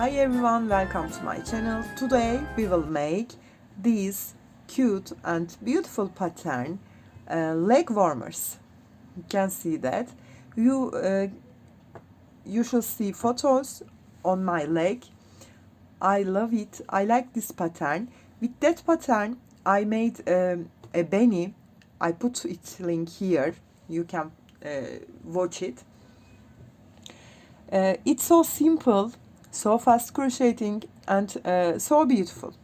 Hi everyone, welcome to my channel. Today we will make these cute and beautiful pattern leg warmers. You can see that. You should see photos on my leg. I love it. I like this pattern. With that pattern I made a beanie. I put its link here. You can watch it. It's so simple, so fast crocheting, and so beautiful.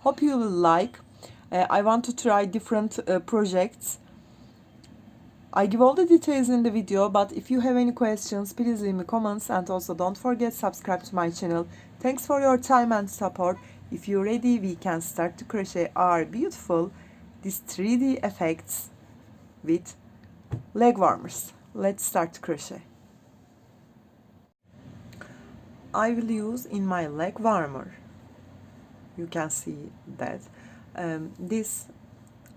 Hope you will like. I want to try different projects. I give all the details in the video, but if you have any questions, please leave me comments, and also don't forget subscribe to my channel. Thanks for your time and support. If you're ready, we can start to crochet our beautiful these 3D effects with leg warmers. Let's start to crochet. I will use in my leg warmer, you can see that this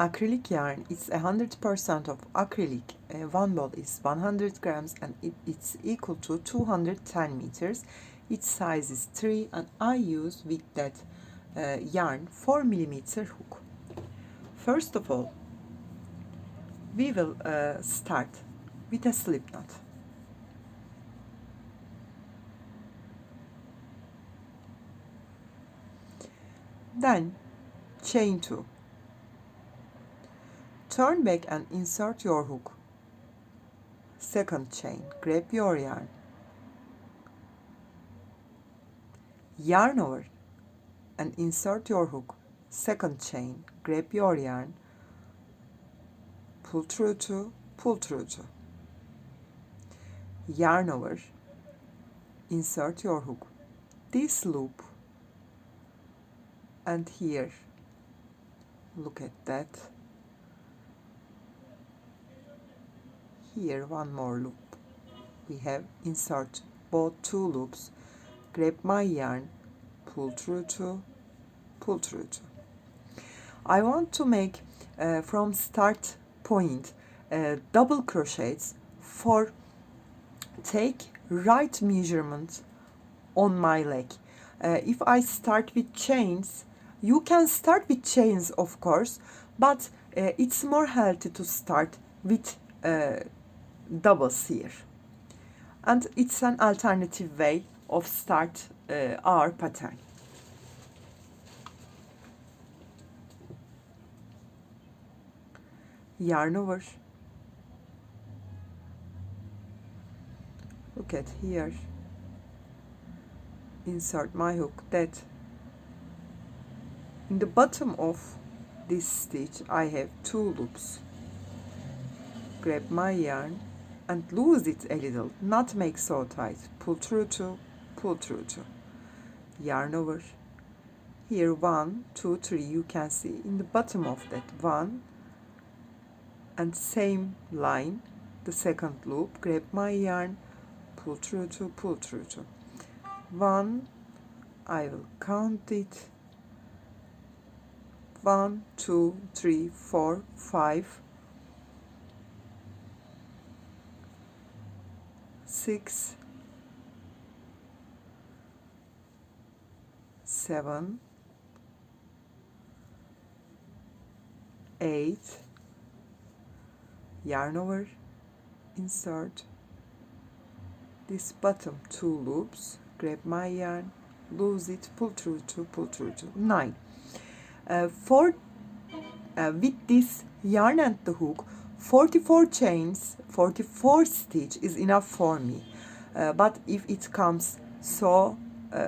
acrylic yarn is 100% of acrylic. One ball is 100 grams and it's equal to 210 meters. Its size is 3 and I use with that yarn 4 millimeter hook. First of all, we will start with a slip knot. Then chain 2. Turn back and insert your hook. Second chain, grab your yarn. Yarn over and insert your hook. Second chain, grab your yarn. Pull through 2, pull through 2. Yarn over, insert your hook. This loop and here, look at that. Here one more loop. We have insert both two loops. Grab my yarn, pull through 2, pull through 2. I want to make from start point double crochets for take right measurement on my leg. If I start with chains, you can start with chains of course, but it's more healthy to start with doubles here. And it's an alternative way of start our pattern. Yarn over. Look at here. Insert my hook. That in the bottom of this stitch I have two loops. Grab my yarn and lose it a little, not make so tight. Pull through 2, pull through 2. Yarn over. Here 1, 2, 3, you can see in the bottom of that 1 and same line, the second loop. Grab my yarn, pull through 2, pull through 2. 1, I will count it. 1, 2, 3, 4, 5, 6, 7, 8, yarn over, insert this bottom two loops, grab my yarn, lose it, pull through 2, pull through 2, 9. With this yarn and the hook, 44 chains, 44 stitch is enough for me. But if it comes so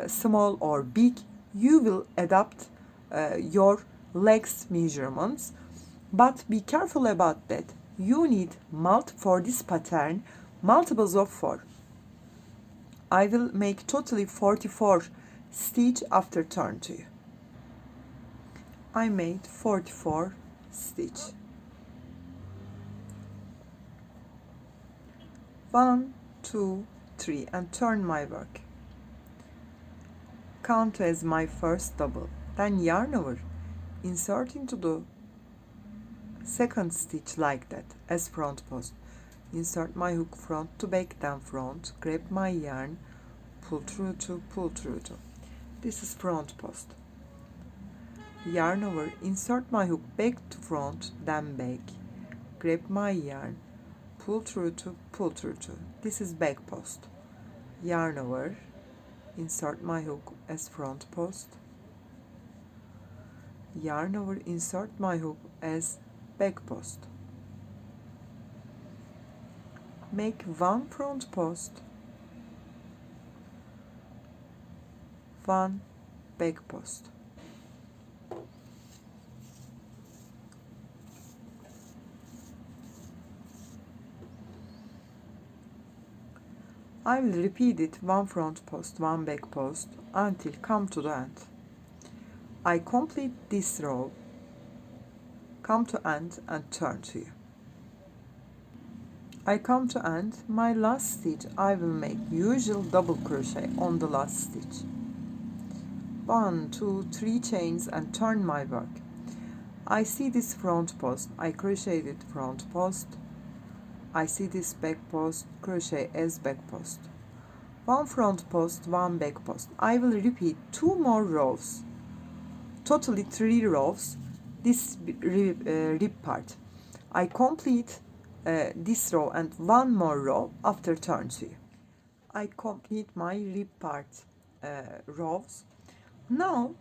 small or big, you will adapt your legs measurements. But be careful about that. You need for this pattern multiples of 4. I will make totally 44 stitch after turn to you. I made 44 stitch. 1, 2, 3 and turn my work. Count as my first double. Then yarn over, insert into the second stitch like that as front post. Insert my hook front to back, then front, grab my yarn, pull through 2, pull through 2. This is front post. Yarn over, insert my hook back to front, then back, grab my yarn, pull through to, pull through to. This is back post. Yarn over, insert my hook as front post, yarn over, insert my hook as back post. Make one front post, one back post. I will repeat it one front post, one back post until come to the end. I complete this row, come to end and turn to you. I come to end, my last stitch I will make usual double crochet on the last stitch. 1, 2, 3 chains and turn my work. I see this front post, I crocheted front post. I see this back post, crochet as back post. One front post, one back post. I will repeat 2 more rows, totally 3 rows, this rib part. I complete this row and 1 more row after turn to you. I complete my rib part rows. Now,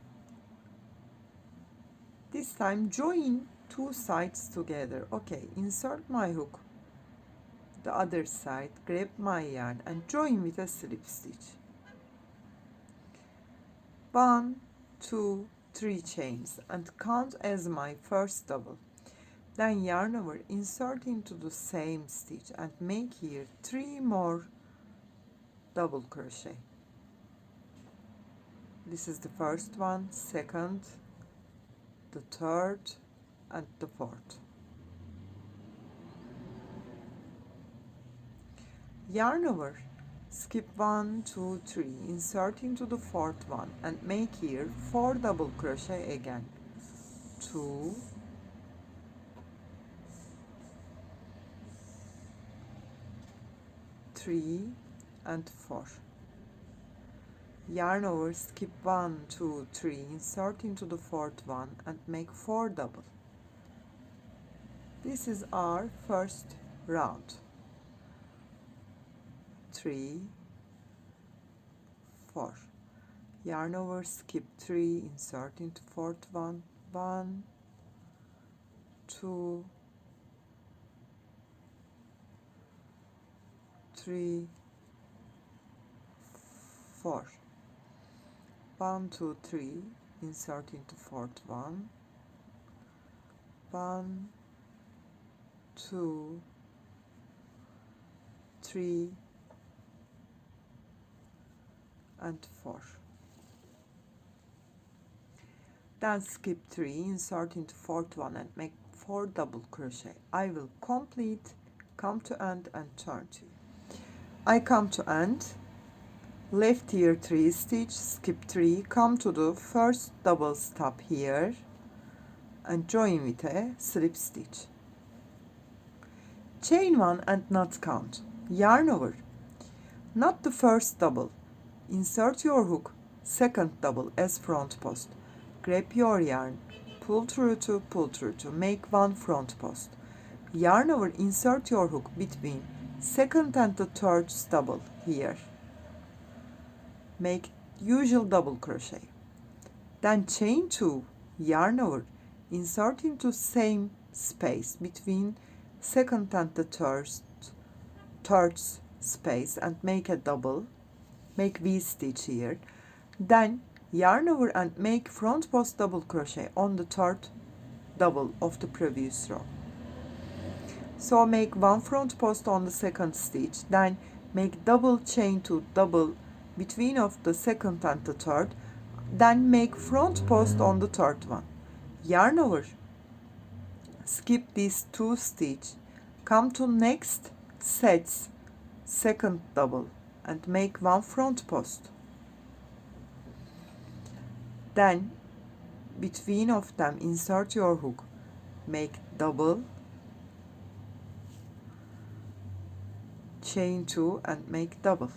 this time join 2 sides together. Okay, insert my hook the other side, grab my yarn and join with a slip stitch. 1, 2, 3 chains and count as my first double. Then yarn over, insert into the same stitch and make here 3 more double crochet. This is the first one, second, the third and the fourth. Yarn over, skip 1, 2, 3, insert into the fourth one and make here 4 double crochet again. 2, 3 and 4. Yarn over, skip 1, 2, 3, insert into the fourth one and make 4 double. This is our first round. 3, 4. Yarn over, skip 3, insert into fourth one. 1, 2, 3, 4. 1, 2, 3, insert into fourth one. 1, 2, 3 and 4. Then skip 3, insert into fourth one and make 4 double crochet. I will complete, come to end and turn to you. I come to end, left here 3 stitch, skip 3, come to the first double stop here and join with a slip stitch. Chain 1 and not count. Yarn over, not the first double. Insert your hook, second double as front post. Grab your yarn, pull through to, make 1 front post. Yarn over, insert your hook between second and the third double here. Make usual double crochet. Then chain 2, yarn over, insert into same space between second and the third space and make a double. Make V stitch here, then yarn over and make front post double crochet on the third double of the previous row. So make 1 front post on the second stitch, then make double chain 2 double between of the second and the third, then make front post on the third one. Yarn over, skip these 2 stitch, come to next sets second double and make 1 front post. Then between of them insert your hook, make double, chain 2 and make double.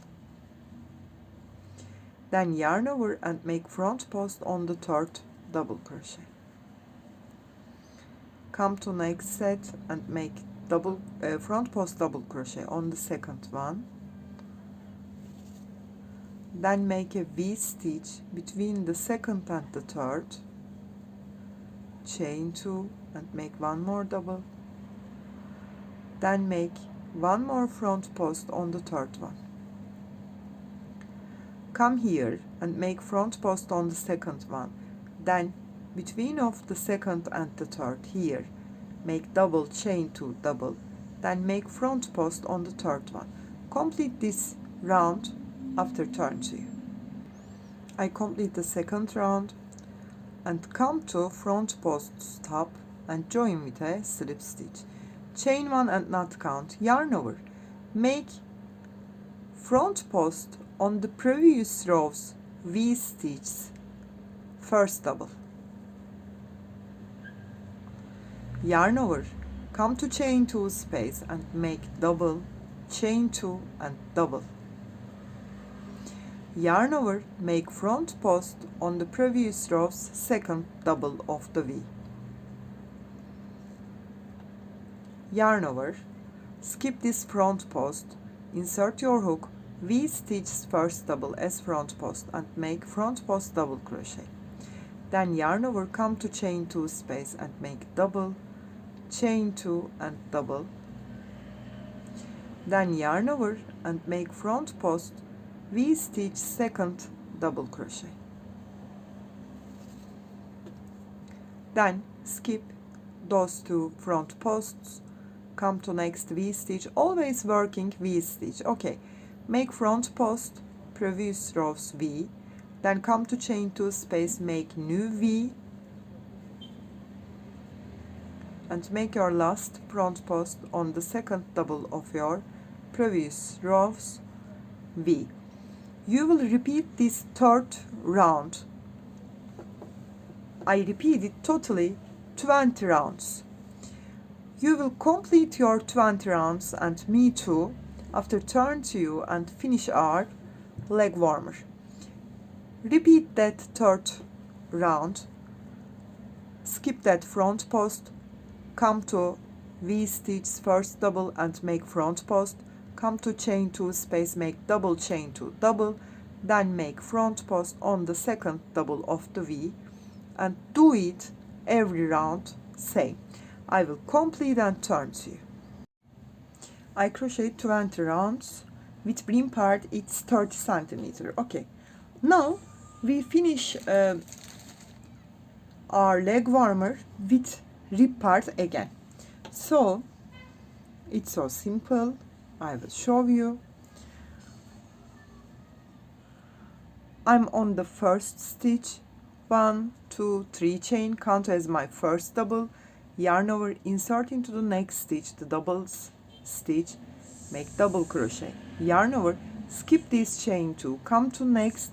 Then yarn over and make front post on the third double crochet. Come to next set and make front post double crochet on the second one. Then make a V stitch between the second and the third. Chain 2 and make one more double. Then make one more front post on the third one. Come here and make front post on the second one. Then between of the second and the third, here make double, chain 2, double, then make front post on the third one. Complete this round after turn to you. I complete the second round and come to front post stop and join with a slip stitch. Chain 1 and not count, yarn over, make front post on the previous row's V stitches, first double. Yarn over, come to chain 2 space and make double, chain 2 and double. Yarn over, make front post on the previous row's second double of the V. Yarn over, skip this front post, insert your hook, V stitch first double as front post and make front post double crochet. Then yarn over, come to chain 2 space and make double, chain 2 and double. Then yarn over and make front post, V stitch second double crochet. Then skip those two front posts, come to next V stitch, always working V stitch. Okay, make front post, previous row's V, then come to chain 2 space, make new V and make your last front post on the second double of your previous row's V. You will repeat this third round. I repeat it totally 20 rounds. You will complete your 20 rounds and me too after turn to you and finish our leg warmer. Repeat that third round, skip that front post, come to V stitch first double and make front post, come to chain 2 space, make double, chain 2, double, then make front post on the second double of the V and do it every round same. I will complete and turn to you. I crochet 20 rounds with brim part, it's 30 centimeter. Okay, now we finish our leg warmer with rib part again. So it's so simple. I will show you. I'm on the first stitch, 1, 2, 3 chain, count as my first double, yarn over, insert into the next stitch the double stitch, make double crochet, yarn over, skip this chain 2, come to next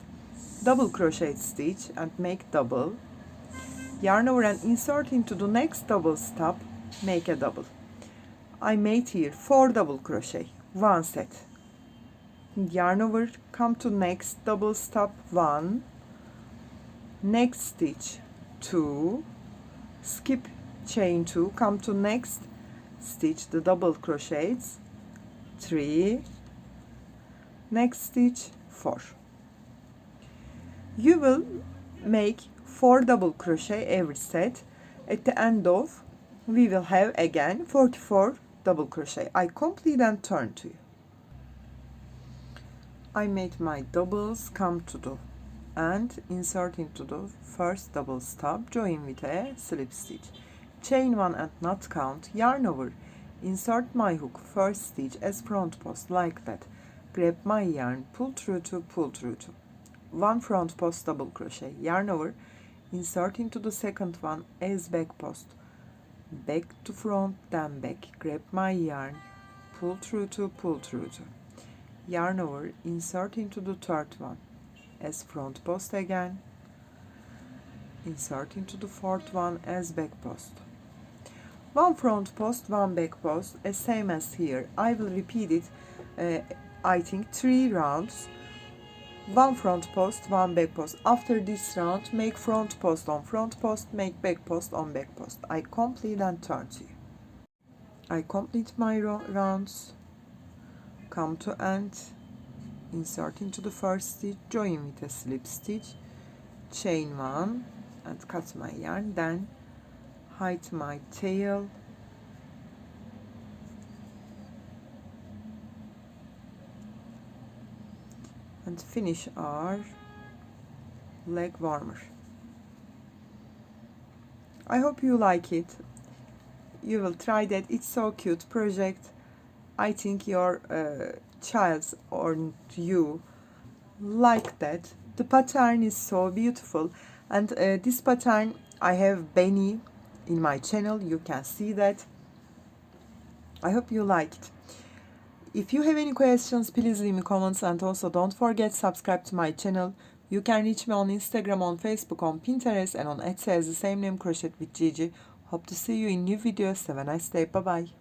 double crochet stitch and make double, yarn over and insert into the next double stop, make a double. I made here 4 double crochet, 1 set, yarn over, come to next double stop, 1, next stitch 2, skip chain 2, come to next stitch the double crochets, 3, next stitch 4. You will make 4 double crochet every set. At the end of we will have again 44 double crochet. I complete and turn to you. I made my doubles, come to the end, insert into the first double stop, join with a slip stitch, chain 1 and not count, yarn over, insert my hook, first stitch as front post like that, grab my yarn, pull through to, 1 front post double crochet, yarn over, insert into the second one as back post, back to front, then back, grab my yarn, pull through to, yarn over, insert into the third one as front post again, insert into the fourth one as back post, 1 front post, 1 back post, as same as here. I will repeat it I think 3 rounds. one front post, one back post. After this round, make front post on front post, make back post on back post. I complete and turn to you. I complete my rounds, come to end, insert into the first stitch, join with a slip stitch, chain one and cut my yarn, then hide my tail, and finish our leg warmer. I hope you like it. You will try that. It's so cute project. I think your child or you like that. The pattern is so beautiful, and this pattern I have Benny in my channel. You can see that. I hope you liked. If you have any questions, please leave me comments, and also don't forget subscribe to my channel. You can reach me on Instagram, on Facebook, on Pinterest, and on Etsy as the same name, Crochet with Gigi. Hope to see you in new videos. Have a nice day. Bye bye.